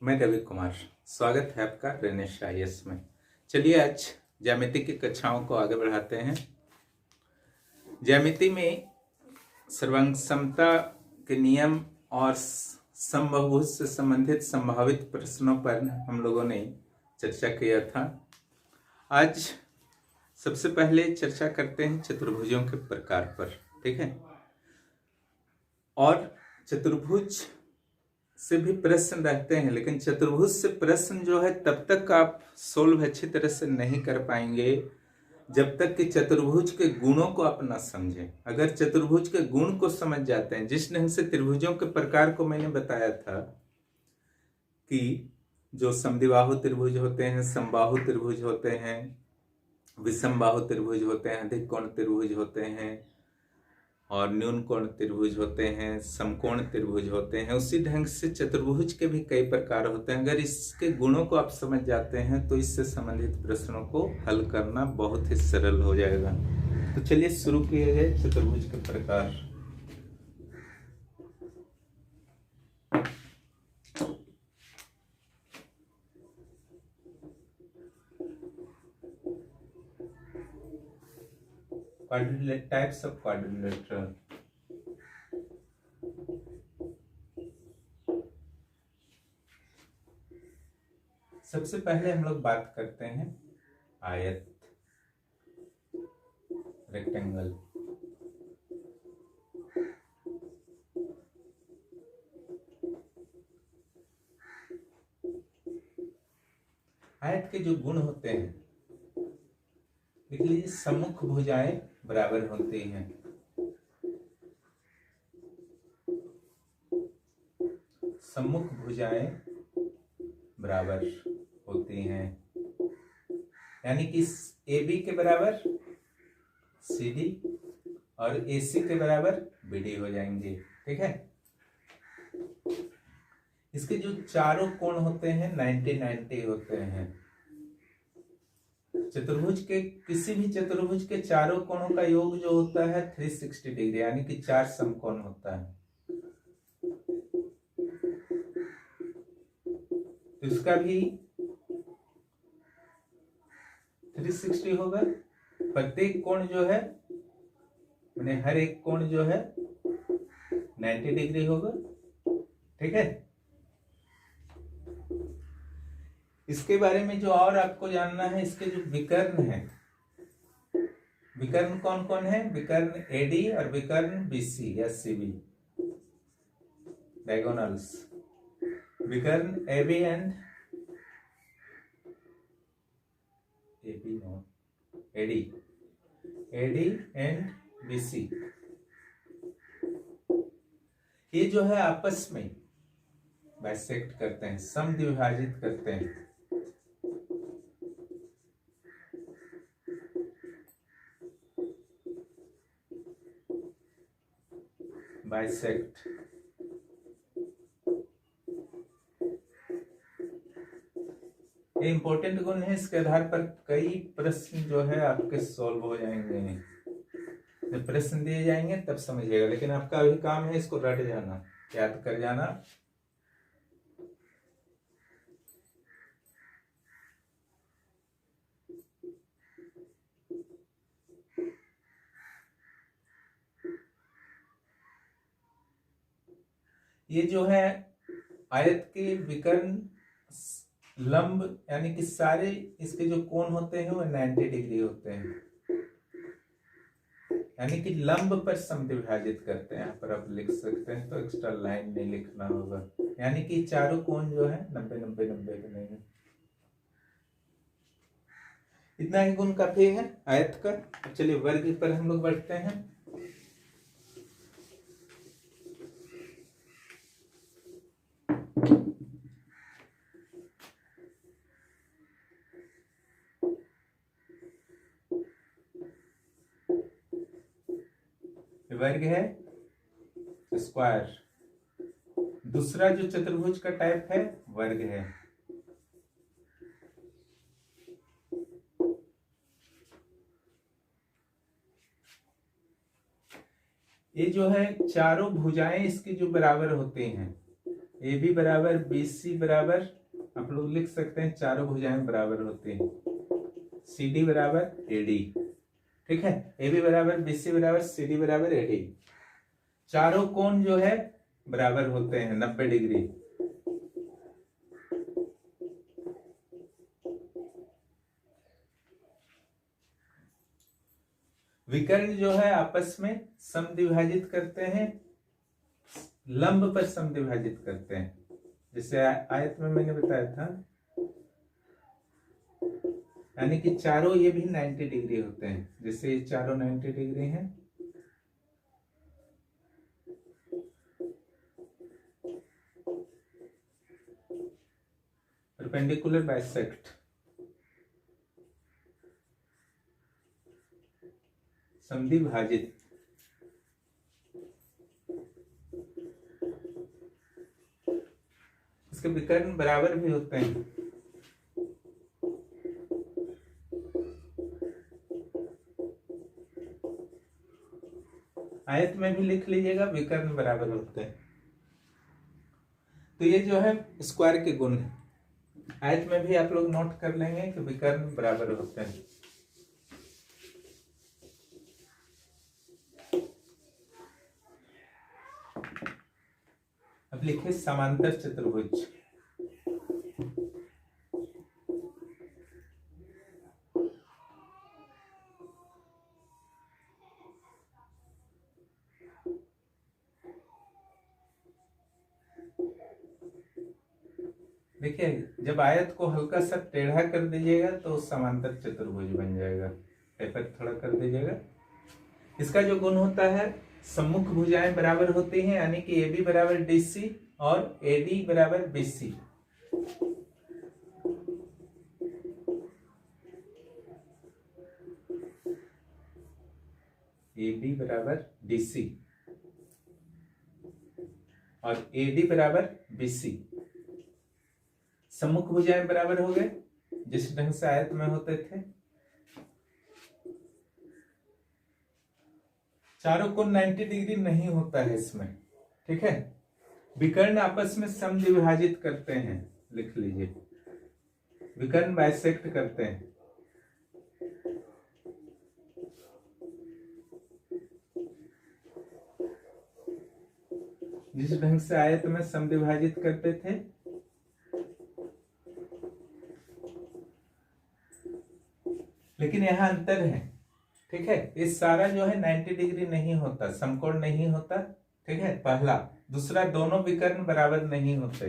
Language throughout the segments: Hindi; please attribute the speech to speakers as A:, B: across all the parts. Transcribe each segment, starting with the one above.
A: मैं रवि कुमार, स्वागत है आपका रेनेश आईएएस में। चलिए आज ज्यामिति की कक्षाओं को आगे बढ़ाते हैं। ज्यामिति में सर्वांग समता के नियम और समबाहुभुज से संबंधित संभावित प्रश्नों पर हम लोगों ने चर्चा किया था। आज सबसे पहले चर्चा करते हैं चतुर्भुजों के प्रकार पर, ठीक है। और चतुर्भुज से भी प्रश्न रहते हैं, लेकिन चतुर्भुज से प्रश्न जो है तब तक आप सोल्व अच्छी तरह से नहीं कर पाएंगे जब तक कि चतुर्भुज के गुणों को आप ना समझें। अगर चतुर्भुज के गुण को समझ जाते हैं, जिस ढंग से त्रिभुजों के प्रकार को मैंने बताया था कि जो समद्विबाहु त्रिभुज होते हैं, समबाहु त्रिभुज होते हैं, विषमबाहु त्रिभुज होते हैं, अधिक कोण त्रिभुज होते हैं और न्यून कोण त्रिभुज होते हैं, समकोण त्रिभुज होते हैं, उसी ढंग से चतुर्भुज के भी कई प्रकार होते हैं। अगर इसके गुणों को आप समझ जाते हैं तो इससे संबंधित प्रश्नों को हल करना बहुत ही सरल हो जाएगा। तो चलिए शुरू किए गए चतुर्भुज के प्रकार। Types of quadrilateral. सबसे पहले हम लोग बात करते हैं आयत, रेक्टेंगल। आयत के जो गुण होते हैं, देख लीजिए, सम्मुख भुजाएं बराबर होती हैं, सम्मुख भुजाएं बराबर होती हैं, यानी कि AB के बराबर CD और AC के बराबर BD हो जाएंगे, ठीक है। इसके जो चारों कोण होते हैं 90-90 होते हैं। चतुर्भुज के किसी भी चतुर्भुज के चारों कोणों का योग जो होता है 360 डिग्री, यानी कि 4 समकोण होता है। तो इसका भी 360 होगा। प्रत्येक कोण जो है, मैंने हर एक कोण जो है 90 डिग्री होगा, ठीक है। इसके बारे में जो और आपको जानना है, इसके जो विकर्ण है, विकर्ण कौन कौन है? विकर्ण AD और विकर्ण BC या CB, डायगोनल्स। विकर्ण AB and AD and BC, ये जो है आपस में बाइसेक्ट करते हैं, समद्विभाजित करते हैं। बाइसेक्ट। ये इंपॉर्टेंट गुण है, इसके आधार पर कई प्रश्न जो है आपके सॉल्व हो जाएंगे। जब प्रश्न दिए जाएंगे तब समझिएगा, लेकिन आपका अभी काम है इसको रट जाना, याद कर जाना। ये जो है आयत के विकर्ण लंब, यानी कि सारे इसके जो कोण होते हैं वो 90 डिग्री होते हैं, यानी कि लंब पर समद्विभाजित करते हैं। यहाँ पर आप लिख सकते हैं, तो एक्स्ट्रा लाइन नहीं लिखना होगा, यानी कि चारों कोण जो है 90-90-90 बनेंगे। इतना ही गुण काफी है आयत का। चलिए वर्ग पर हम लोग बढ़ते हैं। वर्ग है स्क्वायर। दूसरा जो चतुर्भुज का टाइप है वर्ग है। ये जो है चारों भुजाएं इसकी जो बराबर होती हैं, ए बी बराबर बी सी बराबर, आप लोग लिख सकते हैं चारों भुजाएं बराबर होती हैं, सी डी बराबर ए डी। ठीक है, ए बी बराबर बी सी बराबर सी डी बराबर ए डी। चारों कोण जो है बराबर होते हैं 90 डिग्री। विकर्ण जो है आपस में समद्विभाजित करते हैं, लंब पर समद्विभाजित करते हैं। जैसे आयत में मैंने बताया था, यानी कि चारों ये भी 90 डिग्री होते हैं। जैसे ये चारों 90 डिग्री हैं, परपेंडिकुलर बाइसेक्ट, समद्विभाजित। इसके विकर्ण बराबर भी होते हैं। आयत में भी लिख लीजिएगा, विकर्ण बराबर होते हैं। तो ये जो है स्क्वायर के गुण है। आयत में भी आप लोग नोट कर लेंगे कि विकर्ण बराबर होते हैं। अब लिखिए समांतर चतुर्भुज। देखिए, जब आयत को हल्का सा टेढ़ा कर दीजिएगा तो समांतर चतुर्भुज बन जाएगा। टेपर थोड़ा कर दीजिएगा। इसका जो गुण होता है, सम्मुख भुजाएं बराबर होती हैं, यानी कि ए बी बराबर डी सी और ए डी बराबर बी सी। ए बी बराबर डी सी और ए डी बराबर बी सी। सम्मुख भुजाएं बराबर हो गए जिस ढंग से आयत में होते थे। चारों कोण 90 डिग्री नहीं होता है इसमें। ठीक है, विकर्ण आपस में समद्विभाजित करते हैं, लिख लीजिए, विकर्ण बाइसेक्ट करते हैं। जिस ढंग से आयत में समद्विभाजित करते थे, लेकिन यहां अंतर है। ठीक है, ये सारा जो है 90 डिग्री नहीं होता, समकोण नहीं होता। ठीक है, पहला। दूसरा, दोनों विकर्ण बराबर नहीं होते।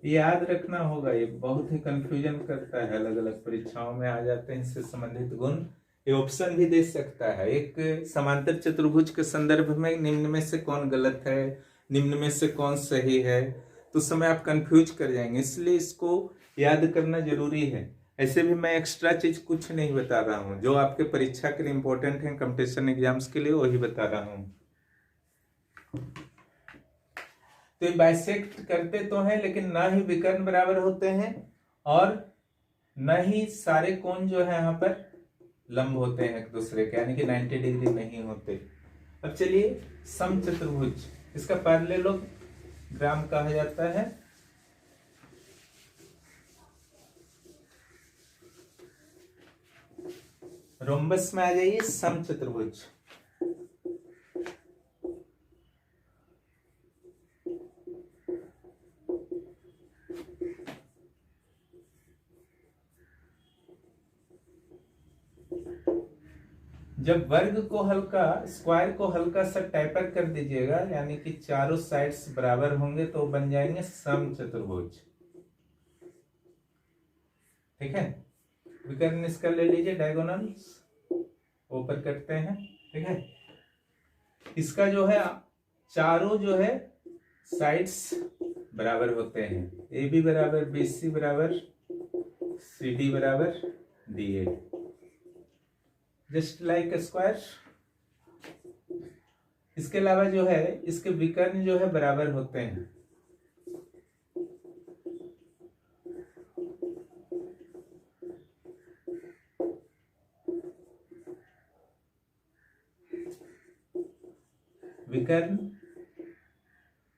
A: याद रखना होगा, ये बहुत ही कंफ्यूजन करता है, अलग अलग परीक्षाओं में आ जाते हैं इससे संबंधित गुण। ये ऑप्शन भी दे सकता है, एक समांतर चतुर्भुज के संदर्भ में निम्न में से कौन गलत है, निम्न में से कौन सही है, तो उस समय आप कंफ्यूज कर जाएंगे। इसलिए इसको याद करना जरूरी है। ऐसे भी मैं एक्स्ट्रा चीज कुछ नहीं बता रहा हूं, जो आपके परीक्षा के लिए इंपॉर्टेंट है, कंपटीशन एग्जाम्स के लिए, वही बता रहा हूं। तो ये बाइसेक्ट करते तो हैं, लेकिन ना ही विकर्ण बराबर होते हैं और न ही सारे कोण जो है यहाँ पर लंब होते हैं एक दूसरे के, यानी कि 90 डिग्री नहीं होते। अब चलिए, समचतुर्भुज, इसका पैरेललोग्राम कहा जाता है। रोम्बस में आ जाइए, समचतुर्भुज। जब वर्ग को हल्का, स्क्वायर को हल्का सा टैपर कर दीजिएगा, यानी कि चारों साइड्स बराबर होंगे, तो बन जाएंगे समचतुर्भुज। ठीक है, विकर्ण इसका ले लीजिए, डायगोनल्स ऊपर करते हैं। ठीक है, इसका जो है चारों जो है साइड्स बराबर होते हैं, ए बी बराबर बी सी बराबर सी डी बराबर D A, just like square. इसके अलावा जो है इसके विकर्ण जो है बराबर होते हैं। विकर्ण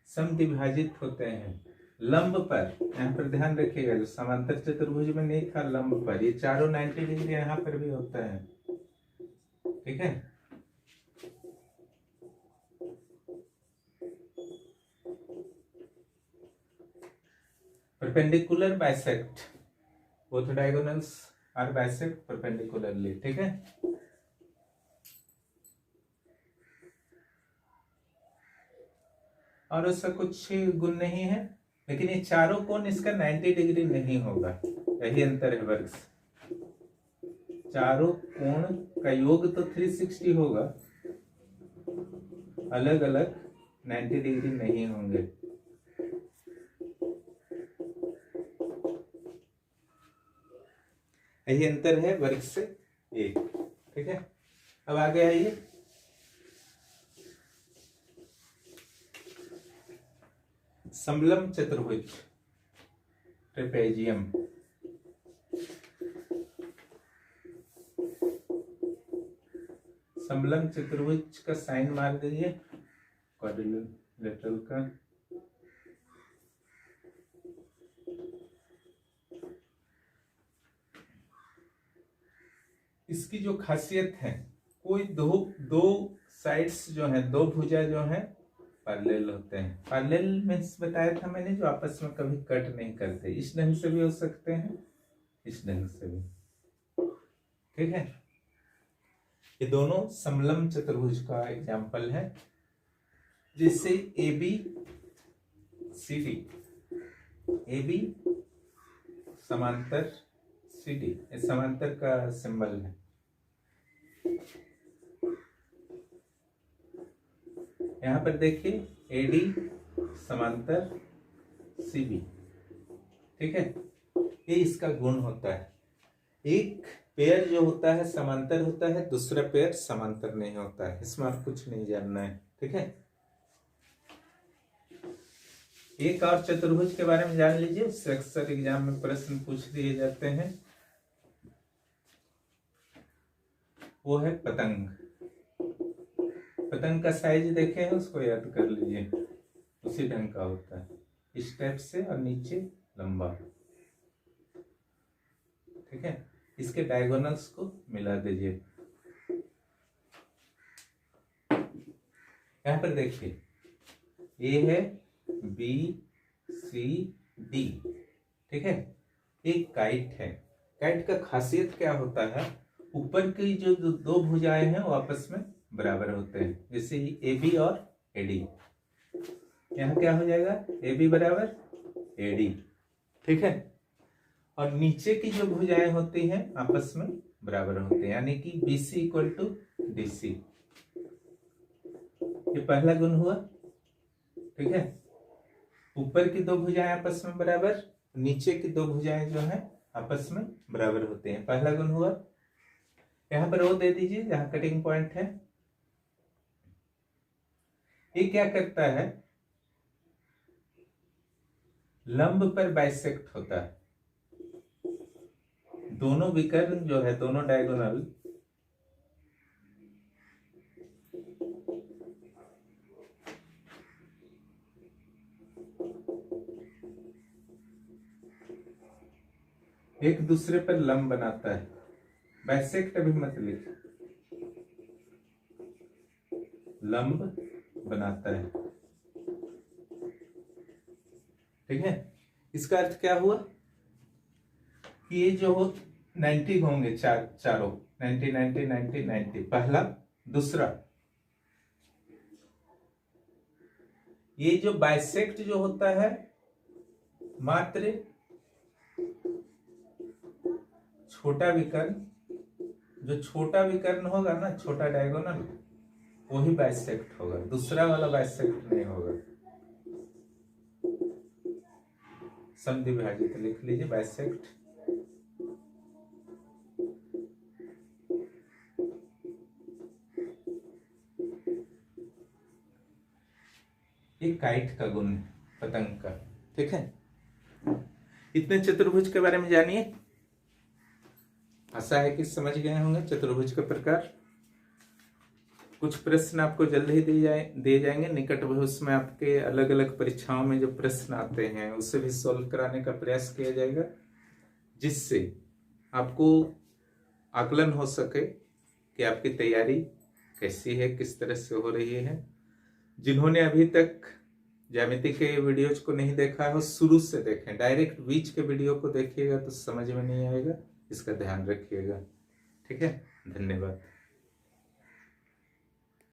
A: समद्विभाजित होते हैं लंब पर। यहाँ पर ध्यान रखिएगा, जो समांतर चतुर्भुज में नहीं था, लंब पर। ये चारों 90 डिग्री यहाँ पर भी होता है, ठीक है। Perpendicular bisect, both diagonals are bisect perpendicularly, ठीक है। और उसका कुछ गुण नहीं है, लेकिन ये चारों कोण इसका 90 डिग्री नहीं होगा, यही अंतर है वर्ग से। चारों कोण का योग तो 360 होगा, अलग अलग 90 डिग्री नहीं होंगे। यही अंतर है वर्ग से एक, ठीक है। अब आगे आइए, समलंब चतुर्भुज ट्रेपेजियम। समलंब चतुर्भुज का साइन मार दीजिए, क्वाड्रिलेटरल का। इसकी जो खासियत है, कोई दो साइड्स जो है, दो भुजा जो है पैरेलल होते हैं। पैरेलल मींस बताया था मैंने, जो आपस में कभी कट नहीं करते। इस ढंग से भी हो सकते हैं, इस ढंग से भी, ठीक है। ये दोनों समलंब चतुर्भुज का एग्जाम्पल है, जिससे AB CD, AB समांतर CD, इस समांतर का सिंबल है। यहां पर देखिए AD समांतर CB, ठीक है। ये इसका गुण होता है। एक पेयर जो होता है समांतर होता है, दूसरा पेयर समांतर नहीं होता है। इसमें आप कुछ नहीं जानना है, ठीक है। एक और चतुर्भुज के बारे में जान लीजिए, उससे अक्सर एग्जाम में प्रश्न पूछ दिए जाते हैं, वो है पतंग। पतंग का साइज देखे हैं, उसको याद कर लीजिए, उसी ढंग का होता है, इस टाइप से और नीचे लंबा, ठीक है। इसके डायगोनल्स को मिला दीजिए। यहां पर देखिए, ए है BCD, ठीक है। एक काइट है। काइट का खासियत क्या होता है, ऊपर की जो दो भुजाएं हैं वो आपस में बराबर होते हैं, जैसे AB और AD। यहां क्या हो जाएगा, AB बराबर AD, ठीक है। और नीचे की जो भुजाएं होती हैं आपस में बराबर होते हैं, यानी कि BC इक्वल टू DC। ये पहला गुण हुआ, ठीक है। ऊपर की दो भुजाएं आपस में बराबर, नीचे की दो भुजाएं जो है आपस में बराबर होते हैं, पहला गुण हुआ। यहां पर वो दे दीजिए जहां कटिंग पॉइंट है। ये क्या करता है, लंब पर बाइसेक्ट होता है। दोनों विकर्ण जो है, दोनों डायगोनल एक दूसरे पर लंब बनाता है। बाइसेक्ट अभी मत लिख, लंब बनाता है, ठीक है। इसका अर्थ क्या हुआ कि ये जो 90 होंगे, चारों 90 90 90 90, पहला दूसरा। ये जो बाइसेक्ट जो होता है, मात्र छोटा विकर्ण, जो छोटा विकर्ण होगा ना, छोटा डायगोनल, वही बाइसेक्ट होगा, दूसरा वाला बाइसेक्ट नहीं होगा। समद्विभाजित लिख लीजिए, बाइसेक्ट। ये काइट का गुण है, पतंग का, ठीक है। इतने चतुर्भुज के बारे में जानिए। आशा है कि समझ गए होंगे चतुर्भुज का प्रकार। कुछ प्रश्न आपको जल्द ही दिए जाएंगे निकट भविष्य में। आपके अलग अलग परीक्षाओं में जो प्रश्न आते हैं उसे भी सॉल्व कराने का प्रयास किया जाएगा, जिससे आपको आकलन हो सके कि आपकी तैयारी कैसी है, किस तरह से हो रही है। जिन्होंने अभी तक ज्यामिति के वीडियोज को नहीं देखा है वो शुरू से देखें, डायरेक्ट बीच के वीडियो को देखिएगा तो समझ में नहीं आएगा, इसका ध्यान रखिएगा। ठीक है, धन्यवाद।